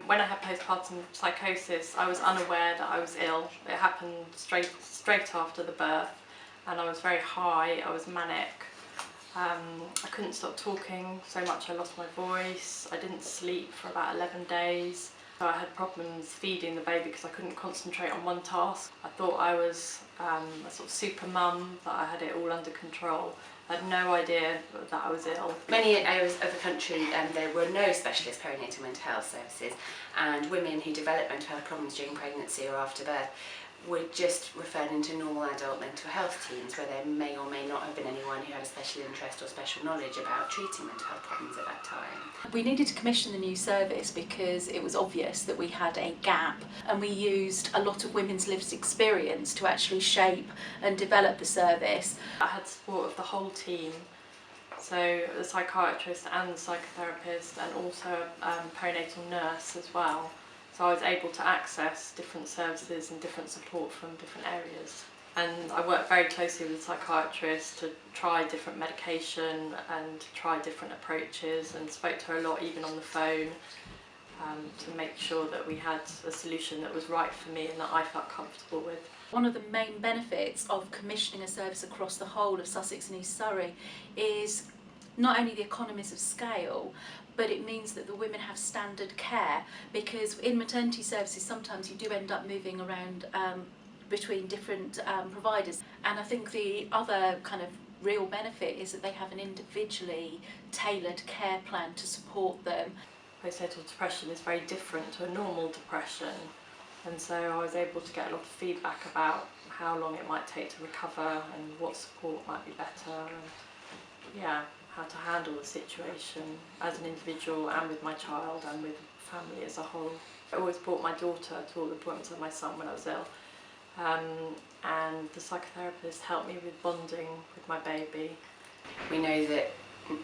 When I had postpartum psychosis, I was unaware that I was ill. It happened straight after the birth, and I was very high, I was manic. I couldn't stop talking so much I lost my voice. I didn't sleep for about 11 days. So I had problems feeding the baby because I couldn't concentrate on one task. I thought I was a sort of super mum, that I had it all under control. I had no idea that I was ill. Many areas of the country there were no specialist perinatal mental health services, and women who developed mental health problems during pregnancy or after birth were just referred into normal adult mental health teams, where there may or may not have been anyone who had a special interest or special knowledge about treating mental health problems at that time. We needed to commission the new service because it was obvious that we had a gap, and we used a lot of women's lived experience to actually shape and develop the service. I had support of the whole team, so the psychiatrist and the psychotherapist, and also a perinatal nurse as well. So I was able to access different services and different support from different areas. And I worked very closely with the psychiatrist to try different medication and try different approaches, and spoke to her a lot, even on the phone, to make sure that we had a solution that was right for me and that I felt comfortable with. One of the main benefits of commissioning a service across the whole of Sussex and East Surrey is not only the economies of scale, but it means that the women have standard care, because in maternity services sometimes you do end up moving around between different providers. And I think the other kind of real benefit is that they have an individually tailored care plan to support them. Postnatal depression is very different to a normal depression, and so I was able to get a lot of feedback about how long it might take to recover and what support might be better, and how to handle the situation as an individual and with my child and with family as a whole. I always brought my daughter to all the appointments of my son when I was ill, and the psychotherapist helped me with bonding with my baby. We know that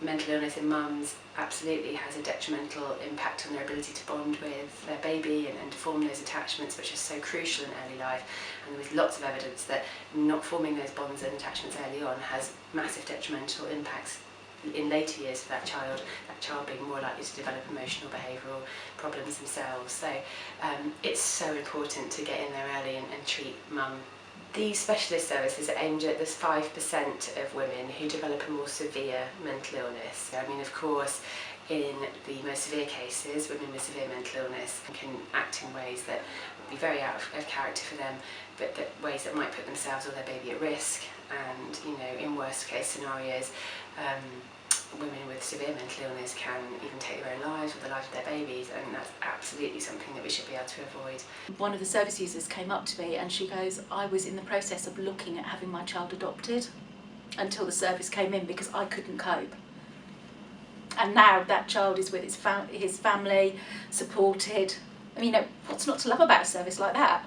mental illness in mums absolutely has a detrimental impact on their ability to bond with their baby and to form those attachments, which are so crucial in early life. And there's lots of evidence that not forming those bonds and attachments early on has massive detrimental impacts in later years for that child being more likely to develop emotional behavioural problems themselves. So it's so important to get in there early and treat mum. These specialist services are aimed at the 5% of women who develop a more severe mental illness. I mean, of course, in the most severe cases, women with severe mental illness can act in ways that would be very out of character for them, but ways that might put themselves or their baby at risk. And, you know, in worst case scenarios, women with severe mental illness can even take their own lives or the lives of their babies, and that's absolutely something that we should be able to avoid. One of the service users came up to me and she goes, I was in the process of looking at having my child adopted until the service came in because I couldn't cope. And now that child is with his family, supported. I mean, what's not to love about a service like that?